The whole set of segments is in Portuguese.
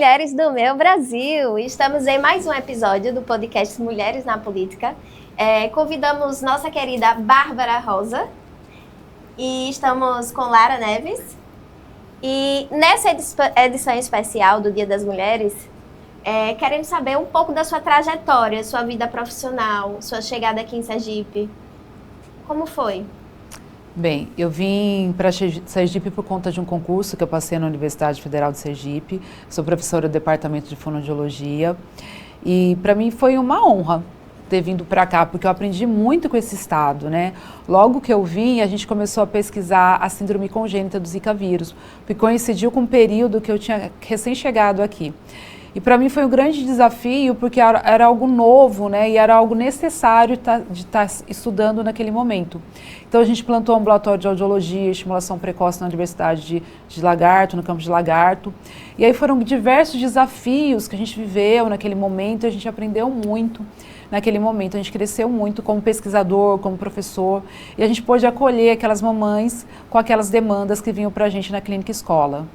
Mulheres do meu Brasil, estamos em mais um episódio do podcast Mulheres na Política. Convidamos nossa querida Bárbara Rosa e estamos com Lara Neves. E nessa edição especial do Dia das Mulheres, queremos saber um pouco da sua trajetória, sua vida profissional, sua chegada aqui em Sergipe. Como foi? Bem, eu vim para Sergipe por conta de um concurso que eu passei na Universidade Federal de Sergipe. Sou professora do Departamento de Fonoaudiologia e para mim foi uma honra ter vindo para cá, porque eu aprendi muito com esse estado, né? Logo que eu vim, a gente começou a pesquisar a síndrome congênita do Zika vírus, porque coincidiu com um período que eu tinha recém-chegado aqui. E para mim foi um grande desafio, porque era algo novo, né? E era algo necessário de estar estudando naquele momento. Então a gente plantou um ambulatório de audiologia e estimulação precoce na Universidade de Lagarto, no campus de Lagarto. E aí foram diversos desafios que a gente viveu naquele momento, a gente aprendeu muito naquele momento, a gente cresceu muito como pesquisador, como professor, e a gente pôde acolher aquelas mamães com aquelas demandas que vinham para a gente na clínica escola.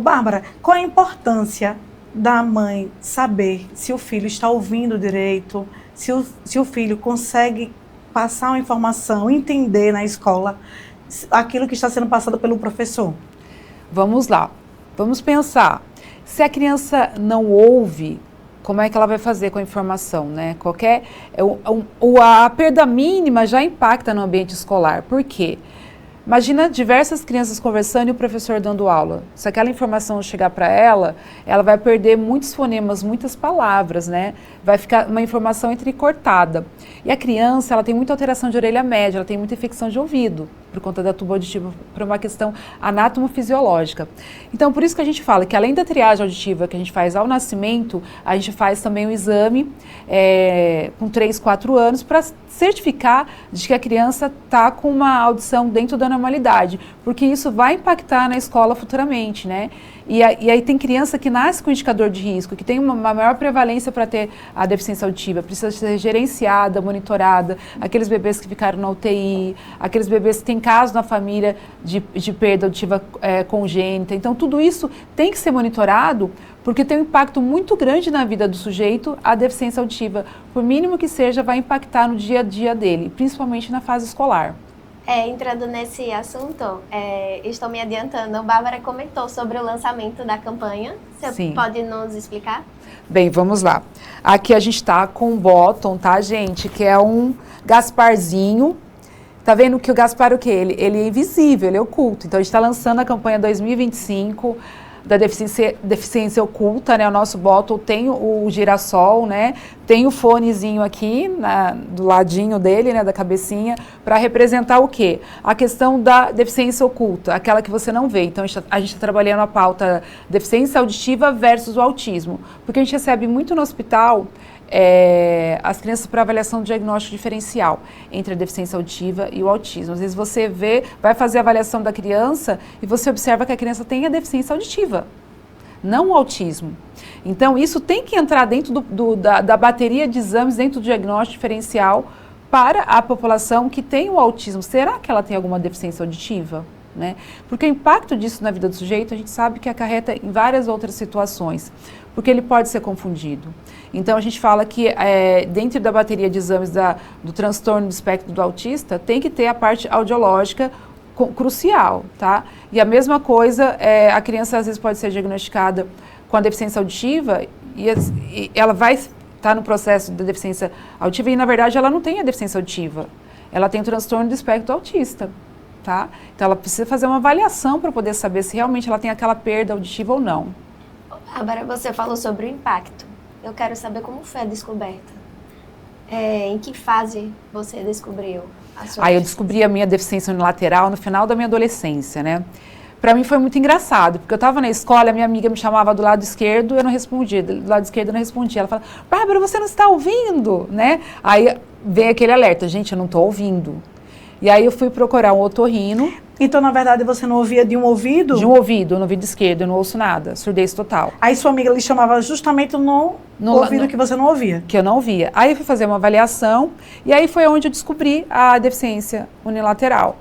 Bárbara, qual a importância da mãe saber se o filho está ouvindo direito, se o filho consegue passar uma informação, entender na escola aquilo que está sendo passado pelo professor? Vamos lá, vamos pensar. Se a criança não ouve, como é que ela vai fazer com a informação, né? A perda mínima já impacta no ambiente escolar. Por quê? Imagina diversas crianças conversando e o professor dando aula. Se aquela informação chegar para ela, ela vai perder muitos fonemas, muitas palavras, né? Vai ficar uma informação entrecortada. E a criança, ela tem muita alteração de orelha média, ela tem muita infecção de ouvido, por conta da tuba auditiva, por uma questão anátomo-fisiológica. Então, por isso que a gente fala que além da triagem auditiva que a gente faz ao nascimento, a gente faz também o exame com 3, 4 anos para certificar de que a criança está com uma audição dentro da normalidade, porque isso vai impactar na escola futuramente, né? E aí tem criança que nasce com indicador de risco, que tem uma maior prevalência para ter a deficiência auditiva, precisa ser gerenciada, monitorada, aqueles bebês que ficaram na UTI, aqueles bebês que têm casos na família de perda auditiva congênita. Então, tudo isso tem que ser monitorado, porque tem um impacto muito grande na vida do sujeito, a deficiência auditiva, por mínimo que seja, vai impactar no dia a dia dele, principalmente na fase escolar. Entrando nesse assunto, estou me adiantando, a Bárbara comentou sobre o lançamento da campanha. Você pode nos explicar? Bem, vamos lá. Aqui a gente está com o Bottom, tá, gente? Que é um Gasparzinho. Tá vendo que o Gaspar, o quê? Ele é invisível, ele é oculto. Então, a gente está lançando a campanha 2025 da deficiência oculta, né? O nosso Bottom tem o girassol, né? Tem o fonezinho aqui, do ladinho dele, né? Da cabecinha, para representar o quê? A questão da deficiência oculta, aquela que você não vê. Então, a gente está trabalhando a pauta deficiência auditiva versus o autismo. Porque a gente recebe muito no hospital as crianças para avaliação do diagnóstico diferencial entre a deficiência auditiva e o autismo. Às vezes você vai fazer a avaliação da criança e você observa que a criança tem a deficiência auditiva, não o autismo. Então, isso tem que entrar dentro da bateria de exames, dentro do diagnóstico diferencial para a população que tem o autismo. Será que ela tem alguma deficiência auditiva? Né? Porque o impacto disso na vida do sujeito, a gente sabe que acarreta em várias outras situações, porque ele pode ser confundido. Então, a gente fala que dentro da bateria de exames do transtorno do espectro do autista, tem que ter a parte audiológica crucial, tá? E a mesma coisa, a criança às vezes pode ser diagnosticada com a deficiência auditiva e ela vai estar no processo da deficiência auditiva e, na verdade, ela não tem a deficiência auditiva, ela tem o transtorno do espectro autista. Tá? Então, ela precisa fazer uma avaliação para poder saber se realmente ela tem aquela perda auditiva ou não. Agora, você falou sobre o impacto. Eu quero saber como foi a descoberta. Em que fase você descobriu a sua Eu descobri a minha deficiência unilateral no final da minha adolescência, né? Para mim foi muito engraçado, porque eu estava na escola, a minha amiga me chamava do lado esquerdo, eu não respondia, do lado esquerdo eu não respondia. Ela falava, Bárbara, você não está ouvindo, né? Aí vem aquele alerta, gente, eu não estou ouvindo. E aí eu fui procurar um otorrino. Então, na verdade, você não ouvia de um ouvido? De um ouvido, no ouvido esquerdo, eu não ouço nada, surdez total. Aí sua amiga lhe chamava justamente no ouvido que você não ouvia? Que eu não ouvia. Aí eu fui fazer uma avaliação, e aí foi onde eu descobri a deficiência unilateral.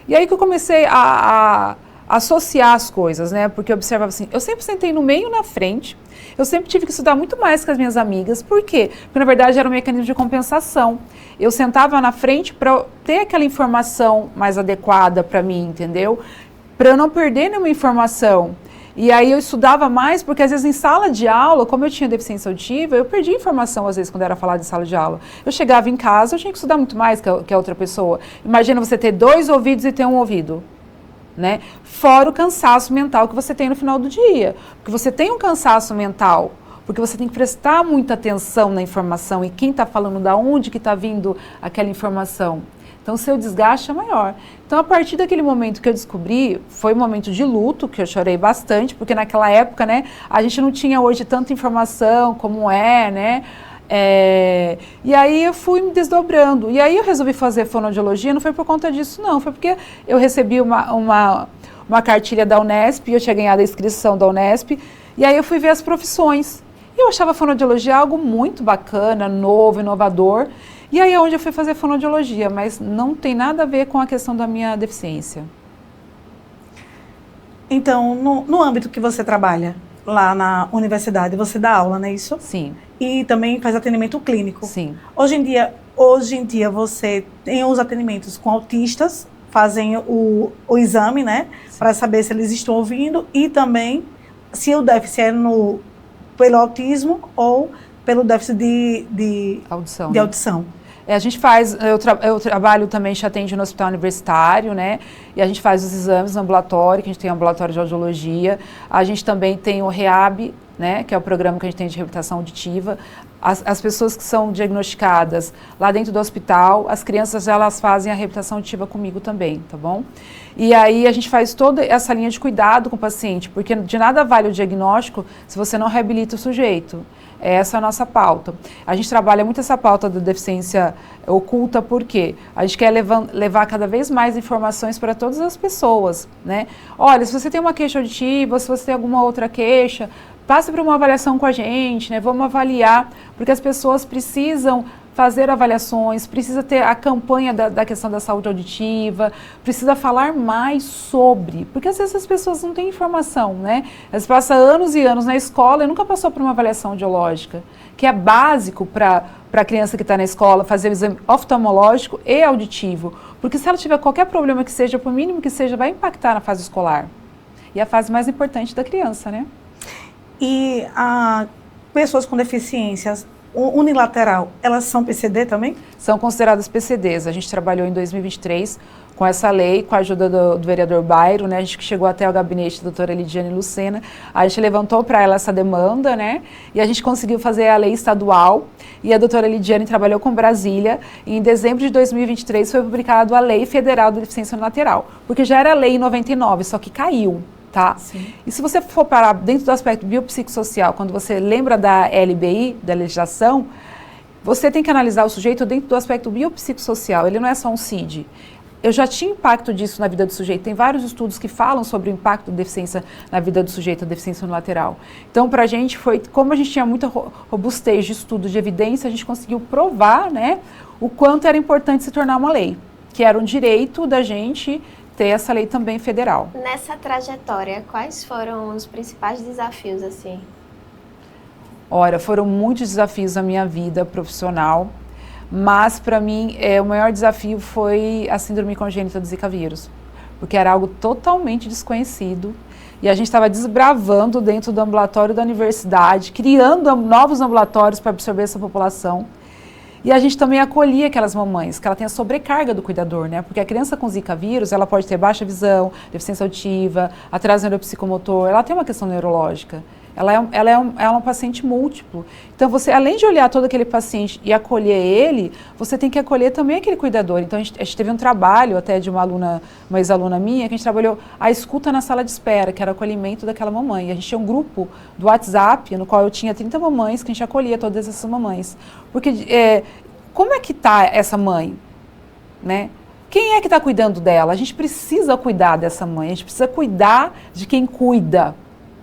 E aí que eu comecei a associar as coisas, né? Porque eu observava assim, eu sempre sentei no meio e na frente, eu sempre tive que estudar muito mais que as minhas amigas. Por quê? Porque, na verdade, era um mecanismo de compensação. Eu sentava na frente para ter aquela informação mais adequada para mim, entendeu? Para eu não perder nenhuma informação. E aí eu estudava mais, porque às vezes em sala de aula, como eu tinha deficiência auditiva, eu perdia informação às vezes quando era falado em sala de aula. Eu chegava em casa, eu tinha que estudar muito mais que a outra pessoa. Imagina você ter 2 ouvidos e ter um ouvido. Né? Fora o cansaço mental que você tem no final do dia. Porque você tem um cansaço mental, porque você tem que prestar muita atenção na informação e quem está falando, da onde que está vindo aquela informação. Então, o seu desgaste é maior. Então, a partir daquele momento que eu descobri, foi um momento de luto, que eu chorei bastante, porque naquela época, né, a gente não tinha hoje tanta informação como é, né? E aí eu fui me desdobrando. E aí eu resolvi fazer fonoaudiologia, não foi por conta disso, não. Foi porque eu recebi uma cartilha da Unesp, eu tinha ganhado a inscrição da Unesp, e aí eu fui ver as profissões. E eu achava a fonoaudiologia algo muito bacana, novo, inovador. E aí é onde eu fui fazer fonoaudiologia, mas não tem nada a ver com a questão da minha deficiência. Então, no âmbito que você trabalha, lá na universidade, você dá aula, não é isso? Sim. E também faz atendimento clínico. Sim. Hoje em dia você tem os atendimentos com autistas, fazem o exame, né? Para saber se eles estão ouvindo e também se o déficit é pelo autismo ou pelo déficit de audição. De audição. A gente faz, eu trabalho também, a gente atende no hospital universitário, né? E a gente faz os exames no ambulatório, que a gente tem um ambulatório de audiologia. A gente também tem o REAB, né? Que é o programa que a gente tem de reabilitação auditiva. As pessoas que são diagnosticadas lá dentro do hospital, as crianças, elas fazem a reabilitação auditiva comigo também, tá bom? E aí a gente faz toda essa linha de cuidado com o paciente, porque de nada vale o diagnóstico se você não reabilita o sujeito. Essa é a nossa pauta. A gente trabalha muito essa pauta da deficiência oculta, porque a gente quer levar cada vez mais informações para todas as pessoas, né? Olha, se você tem uma queixa auditiva, se você tem alguma outra queixa, passe para uma avaliação com a gente, né? Vamos avaliar, porque as pessoas precisam fazer avaliações, precisa ter a campanha da questão da saúde auditiva, precisa falar mais sobre, porque às vezes as pessoas não têm informação, né? Elas passam anos e anos na escola e nunca passou por uma avaliação audiológica, que é básico para a criança que está na escola fazer o exame oftalmológico e auditivo, porque se ela tiver qualquer problema que seja, por mínimo que seja, vai impactar na fase escolar. E a fase mais importante da criança, né? E pessoas com deficiências unilateral, elas são PCD também? São consideradas PCDs. A gente trabalhou em 2023 com essa lei, com a ajuda do vereador Bairo, né? A gente chegou até o gabinete da doutora Lidiane Lucena, a gente levantou para ela essa demanda, né? E a gente conseguiu fazer a lei estadual, e a doutora Lidiane trabalhou com Brasília, e em dezembro de 2023 foi publicada a Lei Federal da Deficiência Unilateral, porque já era lei em 99, só que caiu. Tá? Sim. E se você for parar dentro do aspecto biopsicossocial, quando você lembra da LBI, da legislação, você tem que analisar o sujeito dentro do aspecto biopsicossocial, ele não é só um CID. Eu já tinha impacto disso na vida do sujeito, tem vários estudos que falam sobre o impacto da deficiência na vida do sujeito, a deficiência unilateral. Então, para a gente foi, como a gente tinha muita robustez de estudo, de evidência, a gente conseguiu provar, né, o quanto era importante se tornar uma lei, que era um direito da gente ter essa lei também federal. Nessa trajetória, quais foram os principais desafios, assim? Olha, foram muitos desafios na minha vida profissional, mas para mim o maior desafio foi a síndrome congênita do Zika vírus, porque era algo totalmente desconhecido e a gente estava desbravando dentro do ambulatório da universidade, criando novos ambulatórios para absorver essa população. E a gente também acolhia aquelas mamães, que ela tem a sobrecarga do cuidador, né? Porque a criança com Zika vírus, ela pode ter baixa visão, deficiência auditiva, atraso neuropsicomotor, ela tem uma questão neurológica. Ela é um paciente múltiplo. Então, você, além de olhar todo aquele paciente e acolher ele, você tem que acolher também aquele cuidador. Então, a gente teve um trabalho até de uma ex-aluna minha, que a gente trabalhou a escuta na sala de espera, que era o acolhimento daquela mamãe. E a gente tinha um grupo do WhatsApp, no qual eu tinha 30 mamães, que a gente acolhia todas essas mamães. Porque, como é que está essa mãe, né? Quem é que está cuidando dela? A gente precisa cuidar dessa mãe, a gente precisa cuidar de quem cuida.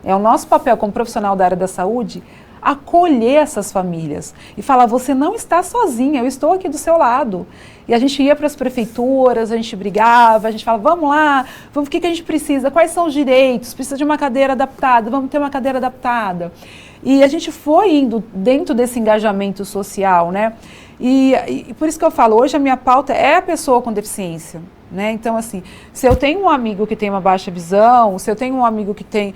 É o nosso papel como profissional da área da saúde acolher essas famílias e falar, você não está sozinha, eu estou aqui do seu lado. E a gente ia para as prefeituras, a gente brigava, a gente falava, vamos lá, vamos, o que a gente precisa, quais são os direitos, precisa de uma cadeira adaptada, vamos ter uma cadeira adaptada. E a gente foi indo dentro desse engajamento social, né? E por isso que eu falo, hoje a minha pauta é a pessoa com deficiência. Né? Então, assim, se eu tenho um amigo que tem uma baixa visão, se eu tenho um amigo que tem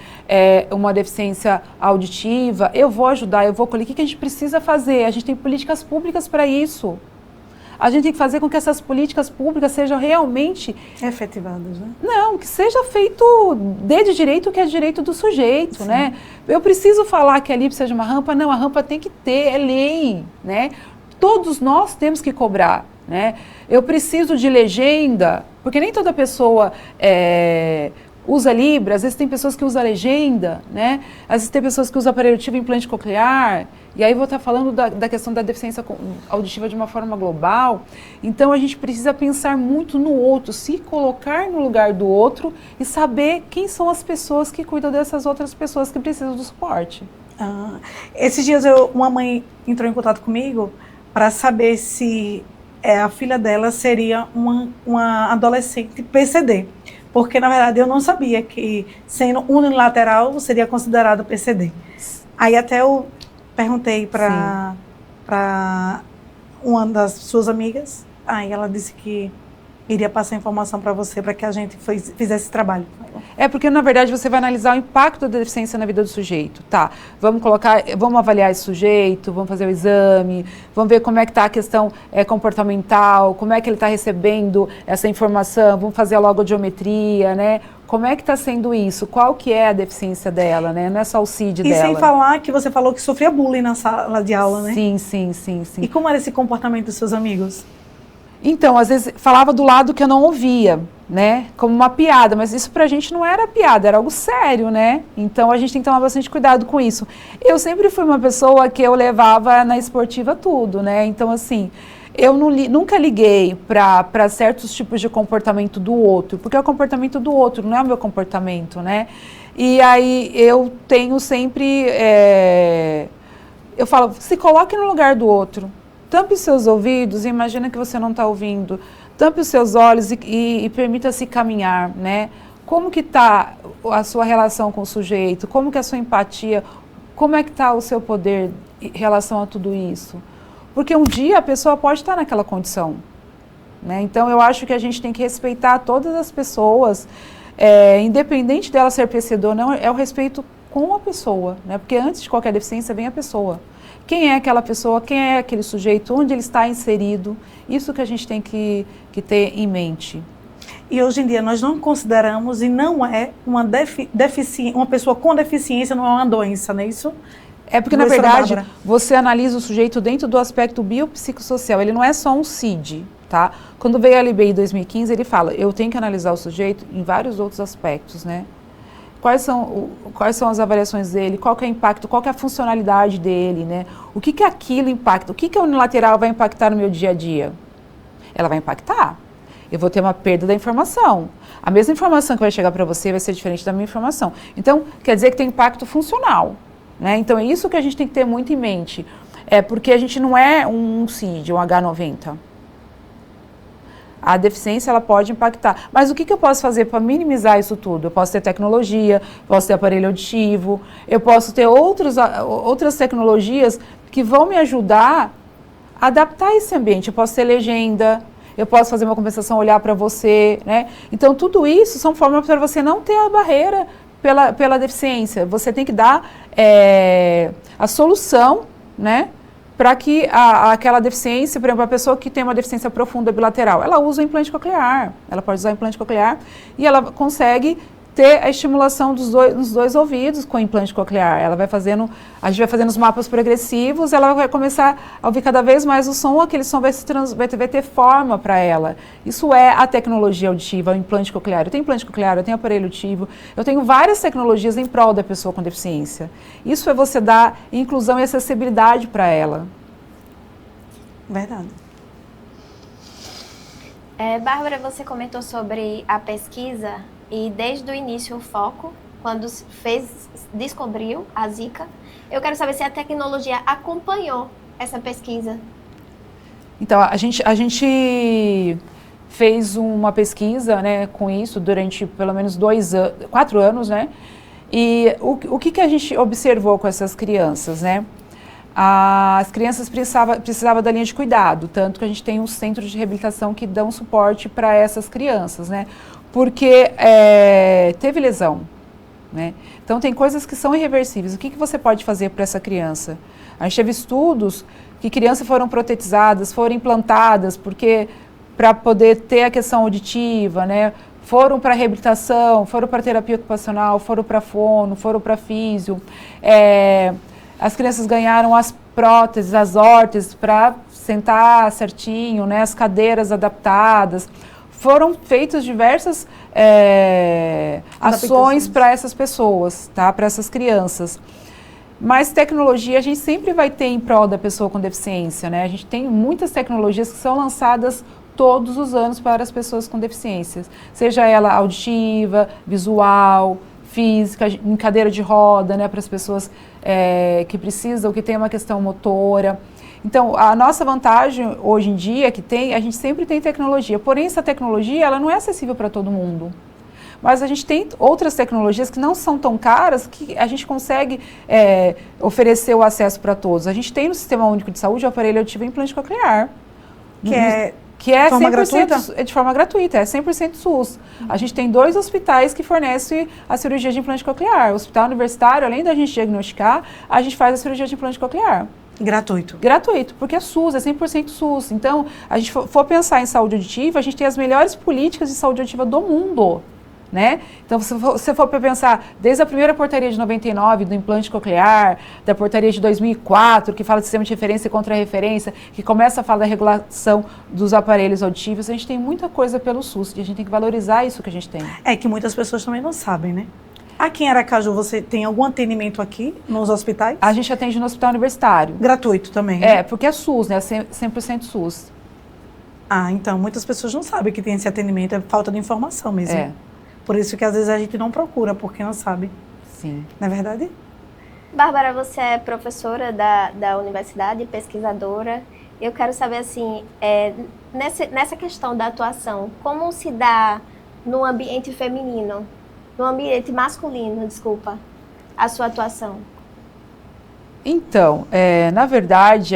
uma deficiência auditiva, eu vou ajudar, eu vou acolher. O que a gente precisa fazer? A gente tem políticas públicas para isso. A gente tem que fazer com que essas políticas públicas sejam realmente efetivadas, né? Não, que seja feito de direito, que é direito do sujeito, né? Eu preciso falar que ali precisa de uma rampa? Não, a rampa tem que ter, é lei, né? Todos nós temos que cobrar, né? Eu preciso de legenda, porque nem toda pessoa usa Libra, às vezes tem pessoas que usam legenda, né? Às vezes tem pessoas que usam aparelho auditivo e implante coclear, e aí vou estar falando da questão da deficiência auditiva de uma forma global. Então a gente precisa pensar muito no outro, se colocar no lugar do outro e saber quem são as pessoas que cuidam dessas outras pessoas que precisam do suporte. Esses dias uma mãe entrou em contato comigo para saber se a filha dela seria uma adolescente PCD. Porque, na verdade, eu não sabia que, sendo unilateral, seria considerado PCD. Aí até eu perguntei para uma das suas amigas, aí ela disse que iria passar informação para você, para que a gente fizesse esse trabalho. É porque, na verdade, você vai analisar o impacto da deficiência na vida do sujeito. Tá, vamos avaliar esse sujeito, vamos fazer o exame, vamos ver como é que está a questão comportamental, como é que ele está recebendo essa informação, vamos fazer a logodiometria, né? Como é que está sendo isso? Qual que é a deficiência dela, né? Não é só o CID dela. E sem falar que você falou que sofria bullying na sala de aula, né? Sim. E como era esse comportamento dos seus amigos? Então, às vezes, falava do lado que eu não ouvia, né? Como uma piada, mas isso pra gente não era piada, era algo sério, né? Então, a gente tem que tomar bastante cuidado com isso. Eu sempre fui uma pessoa que eu levava na esportiva tudo, né? Então, assim, eu nunca liguei para certos tipos de comportamento do outro, porque é o comportamento do outro, não é o meu comportamento, né? E aí, eu tenho sempre... eu falo, se coloque no lugar do outro. Tampe os seus ouvidos e imagina que você não está ouvindo. Tampe os seus olhos e permita-se caminhar, né? Como que está a sua relação com o sujeito? Como que é a sua empatia? Como é que está o seu poder em relação a tudo isso? Porque um dia a pessoa pode estar naquela condição, né? Então eu acho que a gente tem que respeitar todas as pessoas, independente dela ser PCD ou não, é o respeito com a pessoa, né? Porque antes de qualquer deficiência vem a pessoa. Quem é aquela pessoa, quem é aquele sujeito, onde ele está inserido, isso que a gente tem que ter em mente. E hoje em dia nós não consideramos, e não é uma pessoa com deficiência, não é uma doença, não é isso? É porque, na verdade, você analisa o sujeito dentro do aspecto biopsicossocial, ele não é só um CID, tá? Quando veio a LBI em 2015, ele fala, eu tenho que analisar o sujeito em vários outros aspectos, né? Quais são as avaliações dele, qual que é o impacto, qual que é a funcionalidade dele, né? O que aquilo impacta, o que a unilateral vai impactar no meu dia a dia? Ela vai impactar. Eu vou ter uma perda da informação. A mesma informação que vai chegar para você vai ser diferente da minha informação. Então, quer dizer que tem impacto funcional, né? Então, é isso que a gente tem que ter muito em mente. Porque a gente não é um CID, um H90. A deficiência, ela pode impactar. Mas o que eu posso fazer para minimizar isso tudo? Eu posso ter tecnologia, posso ter aparelho auditivo, eu posso ter outras tecnologias que vão me ajudar a adaptar esse ambiente. Eu posso ter legenda, eu posso fazer uma compensação, olhar para você, né? Então, tudo isso são formas para você não ter a barreira pela deficiência. Você tem que dar a solução, né? Para que aquela deficiência, por exemplo, a pessoa que tem uma deficiência profunda bilateral, ela usa o implante coclear, ela pode usar o implante coclear e ela consegue ter a estimulação nos dois ouvidos com o implante coclear. A gente vai fazendo os mapas progressivos, ela vai começar a ouvir cada vez mais o som, aquele som vai ter forma para ela. Isso é a tecnologia auditiva, o implante coclear. Eu tenho implante coclear, eu tenho aparelho auditivo, eu tenho várias tecnologias em prol da pessoa com deficiência. Isso é você dar inclusão e acessibilidade para ela. Verdade. Bárbara, você comentou sobre a pesquisa e desde o início o foco quando descobriu a Zika. Eu quero saber se a tecnologia acompanhou essa pesquisa. Então, a gente fez uma pesquisa, né, com isso durante pelo menos 4 anos, né? E o que a gente observou com essas crianças, né? As crianças precisavam da linha de cuidado, tanto que a gente tem um centro de reabilitação que dão suporte para essas crianças, né? Porque teve lesão, né? Então, tem coisas que são irreversíveis. O que você pode fazer para essa criança? A gente teve estudos que crianças foram protetizadas, foram implantadas, porque para poder ter a questão auditiva, né? Foram para reabilitação, foram para terapia ocupacional, foram para fono, foram para físio. As crianças ganharam as próteses, as órteses para sentar certinho, né? As cadeiras adaptadas. Foram feitas diversas ações para essas pessoas, tá? Para essas crianças. Mas tecnologia a gente sempre vai ter em prol da pessoa com deficiência, né? A gente tem muitas tecnologias que são lançadas todos os anos para as pessoas com deficiências. Seja ela auditiva, visual, física, em cadeira de roda, né? Para as pessoas que precisam, que tem uma questão motora. Então, a nossa vantagem hoje em dia a gente sempre tem tecnologia. Porém, essa tecnologia ela não é acessível para todo mundo. Mas a gente tem outras tecnologias que não são tão caras que a gente consegue oferecer o acesso para todos. A gente tem no Sistema Único de Saúde o aparelho auditivo e implante coclear. Que é de forma gratuita? É de forma gratuita, é 100% SUS. A gente tem 2 hospitais que fornecem a cirurgia de implante coclear. O Hospital Universitário, além da gente diagnosticar, a gente faz a cirurgia de implante coclear. Gratuito? Gratuito, porque é SUS, é 100% SUS. Então, a gente for pensar em saúde auditiva, a gente tem as melhores políticas de saúde auditiva do mundo. Né? Então, se você for para pensar, desde a primeira portaria de 99 do implante coclear, da portaria de 2004, que fala de sistema de referência e contra-referência, que começa a falar da regulação dos aparelhos auditivos, a gente tem muita coisa pelo SUS, e a gente tem que valorizar isso que a gente tem. É que muitas pessoas também não sabem, né? Aqui em Aracaju, você tem algum atendimento aqui nos hospitais? A gente atende no hospital universitário. Gratuito também? Porque é SUS, né? 100% SUS. Ah, então, muitas pessoas não sabem que tem esse atendimento, é falta de informação mesmo. Por isso que às vezes a gente não procura, porque não sabe. Sim. Não é verdade? Bárbara, você é professora da universidade, pesquisadora. Eu quero saber, assim, nessa questão da atuação, como se dá no ambiente feminino, no ambiente masculino, desculpa, a sua atuação? Então, na verdade,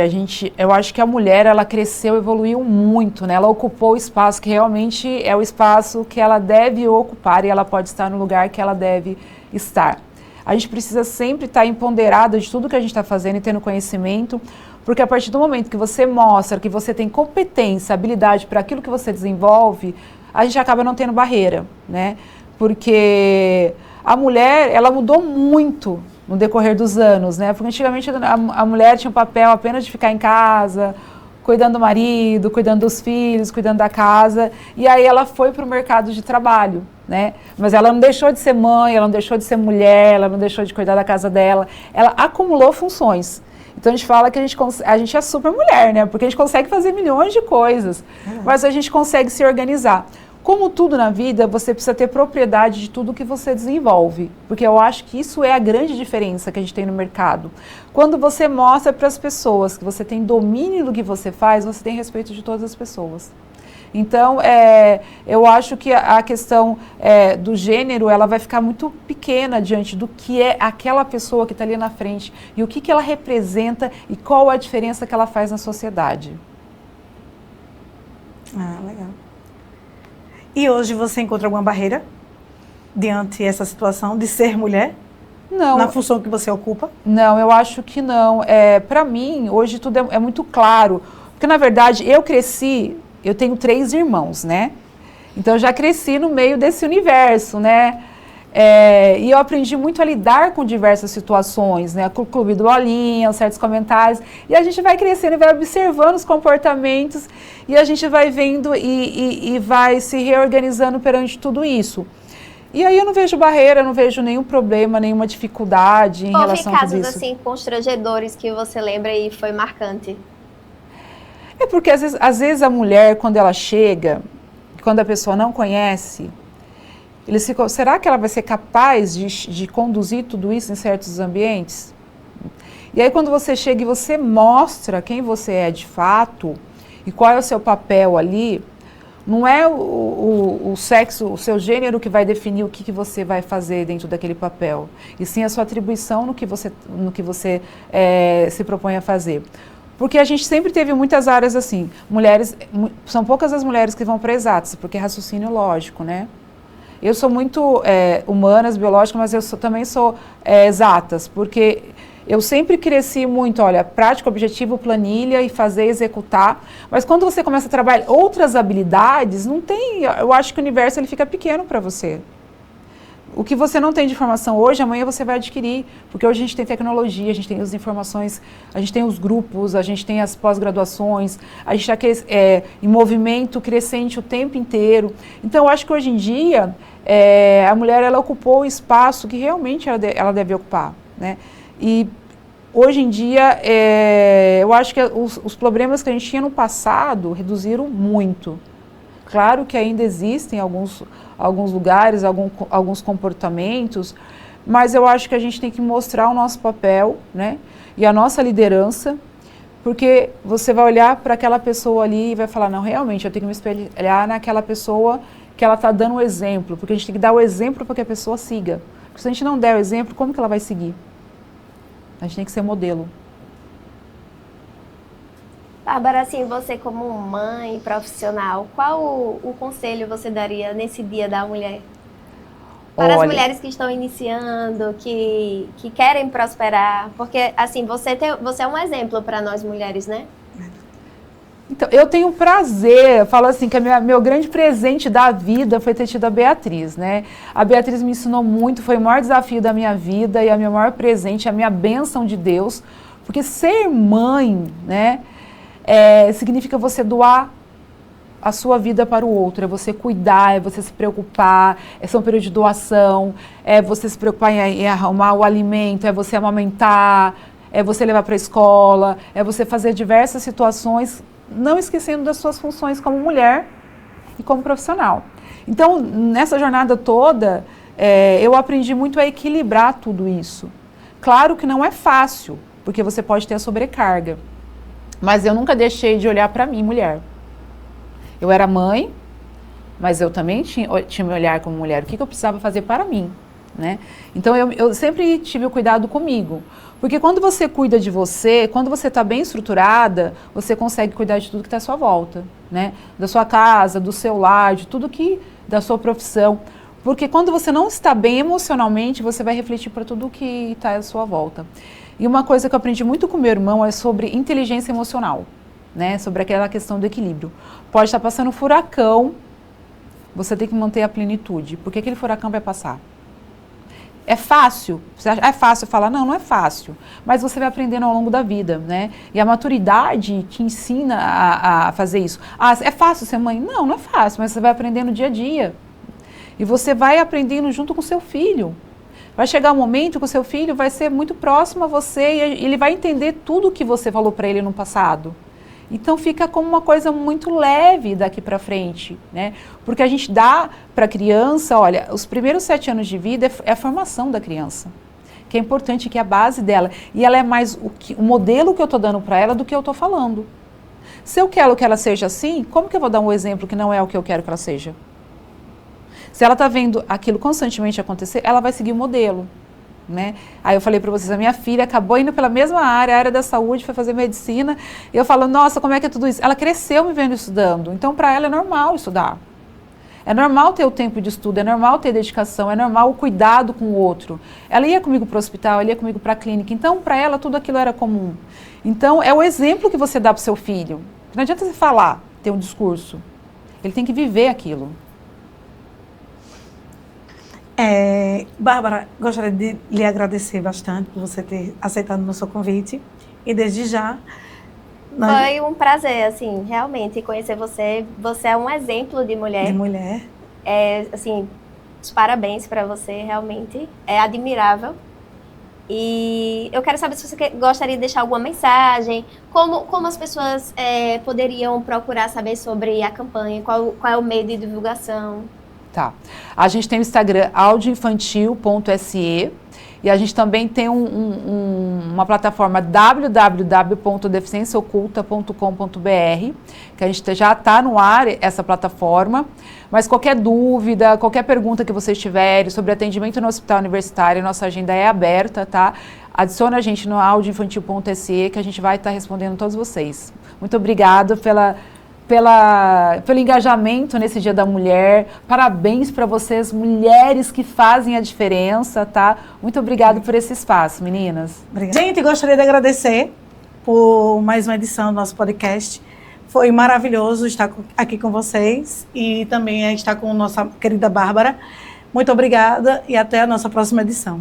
eu acho que a mulher, ela cresceu, evoluiu muito, né? Ela ocupou o espaço que realmente é o espaço que ela deve ocupar e ela pode estar no lugar que ela deve estar. A gente precisa sempre estar empoderada de tudo que a gente está fazendo e tendo conhecimento, porque a partir do momento que você mostra que você tem competência, habilidade para aquilo que você desenvolve, a gente acaba não tendo barreira, né? Porque a mulher, ela mudou muito no decorrer dos anos, né? Porque antigamente a mulher tinha um papel apenas de ficar em casa, cuidando do marido, cuidando dos filhos, cuidando da casa, e aí ela foi para o mercado de trabalho, né? Mas ela não deixou de ser mãe, ela não deixou de ser mulher, ela não deixou de cuidar da casa dela, ela acumulou funções. Então a gente fala que a gente é super mulher, né? Porque a gente consegue fazer milhões de coisas, mas a gente consegue se organizar. Como tudo na vida, você precisa ter propriedade de tudo que você desenvolve, porque eu acho que isso é a grande diferença que a gente tem no mercado. Quando você mostra para as pessoas que você tem domínio do que você faz, você tem respeito de todas as pessoas. Então, eu acho que a questão do gênero, ela vai ficar muito pequena diante do que é aquela pessoa que está ali na frente e o que ela representa e qual a diferença que ela faz na sociedade. Ah, legal. E hoje você encontra alguma barreira diante dessa situação de ser mulher? Não. Na função que você ocupa? Não, eu acho que não. Para mim, hoje tudo é muito claro. Porque, na verdade, eu tenho 3 irmãos, né? Então, eu já cresci no meio desse universo, né? E eu aprendi muito a lidar com diversas situações, né? Com o clube do bolinha, certos comentários. E a gente vai crescendo e vai observando os comportamentos e a gente vai vendo e vai se reorganizando perante tudo isso. E aí eu não vejo barreira, eu não vejo nenhum problema, nenhuma dificuldade em relação a tudo isso. Houve casos assim constrangedores que você lembra e foi marcante? É porque às vezes a mulher, quando ela chega, quando a pessoa não conhece, Eles ficam, será que ela vai ser capaz de conduzir tudo isso em certos ambientes? E aí quando você chega e você mostra quem você é de fato e qual é o seu papel ali, não é o sexo, o seu gênero que vai definir o que você vai fazer dentro daquele papel, e sim a sua atribuição no que você se propõe a fazer. Porque a gente sempre teve muitas áreas assim, mulheres, são poucas as mulheres que vão para exatas, porque é raciocínio lógico, né? Eu sou muito humanas, biológicas, mas eu também sou exatas, porque eu sempre cresci muito, olha, prática, objetivo, planilha e fazer, executar. Mas quando você começa a trabalhar outras habilidades, não tem, eu acho que o universo ele fica pequeno para você. O que você não tem de informação hoje, amanhã você vai adquirir, porque hoje a gente tem tecnologia, a gente tem as informações, a gente tem os grupos, a gente tem as pós-graduações, a gente está em movimento crescente o tempo inteiro. Então, eu acho que hoje em dia, a mulher ela ocupou o espaço que realmente ela deve ocupar, né? E hoje em dia, eu acho que os problemas que a gente tinha no passado reduziram muito. Claro que ainda existem alguns lugares, alguns comportamentos, mas eu acho que a gente tem que mostrar o nosso papel, né? E a nossa liderança, porque você vai olhar para aquela pessoa ali e vai falar, não, realmente, eu tenho que me espelhar naquela pessoa que ela está dando o exemplo, porque a gente tem que dar o exemplo para que a pessoa siga. Porque se a gente não der o exemplo, como que ela vai seguir? A gente tem que ser modelo. Bárbara, assim, você como mãe profissional, qual o conselho você daria nesse Dia da Mulher? Para as mulheres que estão iniciando, que querem prosperar, porque, assim, você é um exemplo para nós mulheres, né? Então, eu tenho prazer, eu falo assim, que meu grande presente da vida foi ter tido a Beatriz, né? A Beatriz me ensinou muito, foi o maior desafio da minha vida e a meu maior presente, a minha bênção de Deus, porque ser mãe, né, significa você doar a sua vida para o outro, é você cuidar, é você se preocupar, é um período de doação, é você se preocupar em arrumar o alimento, é você amamentar, é você levar para a escola, é você fazer diversas situações, não esquecendo das suas funções como mulher e como profissional. Então, nessa jornada toda, eu aprendi muito a equilibrar tudo isso. Claro que não é fácil, porque você pode ter a sobrecarga, mas eu nunca deixei de olhar para mim, mulher. Eu era mãe, mas eu também tinha me olhar como mulher. O que eu precisava fazer para mim, né? Então, eu sempre tive o cuidado comigo. Porque quando você cuida de você, quando você está bem estruturada, você consegue cuidar de tudo que está à sua volta, né? Da sua casa, do seu lar, de tudo da sua profissão. Porque quando você não está bem emocionalmente, você vai refletir para tudo que está à sua volta. E uma coisa que eu aprendi muito com meu irmão é sobre inteligência emocional, né? Sobre aquela questão do equilíbrio. Pode estar passando um furacão, você tem que manter a plenitude, porque aquele furacão vai passar. É fácil? É fácil falar? Não, não é fácil. Mas você vai aprendendo ao longo da vida, né? E a maturidade te ensina a fazer isso. Ah, é fácil ser mãe? Não, não é fácil, mas você vai aprendendo dia a dia. E você vai aprendendo junto com o seu filho. Vai chegar um momento que o seu filho vai ser muito próximo a você e ele vai entender tudo o que você falou para ele no passado. Então fica como uma coisa muito leve daqui para frente, né? Porque a gente dá para a criança, olha, os primeiros 7 anos de vida é a formação da criança, que é importante, que é a base dela. E ela é mais o modelo que eu estou dando para ela do que eu estou falando. Se eu quero que ela seja assim, como que eu vou dar um exemplo que não é o que eu quero que ela seja? Se ela está vendo aquilo constantemente acontecer, ela vai seguir o modelo, né? Aí eu falei para vocês, a minha filha acabou indo pela mesma área, a área da saúde, foi fazer medicina, e eu falo, nossa, como é que é tudo isso? Ela cresceu me vendo estudando, então para ela é normal estudar. É normal ter o tempo de estudo, é normal ter dedicação, é normal o cuidado com o outro. Ela ia comigo para o hospital, ela ia comigo para a clínica, então para ela tudo aquilo era comum. Então é o exemplo que você dá para o seu filho. Não adianta você falar, ter um discurso, ele tem que viver aquilo. Bárbara, gostaria de lhe agradecer bastante por você ter aceitado o nosso convite. E desde já... Foi um prazer, assim, realmente, conhecer você. Você é um exemplo de mulher. De mulher. Assim, os parabéns para você, realmente. É admirável. E eu quero saber se você gostaria de deixar alguma mensagem, como as pessoas poderiam procurar saber sobre a campanha, qual é o meio de divulgação. Tá. A gente tem o Instagram audioinfantil.se e a gente também tem uma plataforma www.deficienciaoculta.com.br, que a gente já está no ar, essa plataforma, mas qualquer dúvida, qualquer pergunta que vocês tiverem sobre atendimento no hospital universitário, nossa agenda é aberta, tá? Adiciona a gente no audioinfantil.se que a gente vai estar respondendo todos vocês. Muito obrigada pelo engajamento nesse Dia da Mulher. Parabéns para vocês, mulheres que fazem a diferença, tá? Muito obrigada por esse espaço, meninas. Obrigada. Gente, gostaria de agradecer por mais uma edição do nosso podcast. Foi maravilhoso estar aqui com vocês e também estar com nossa querida Bárbara. Muito obrigada e até a nossa próxima edição.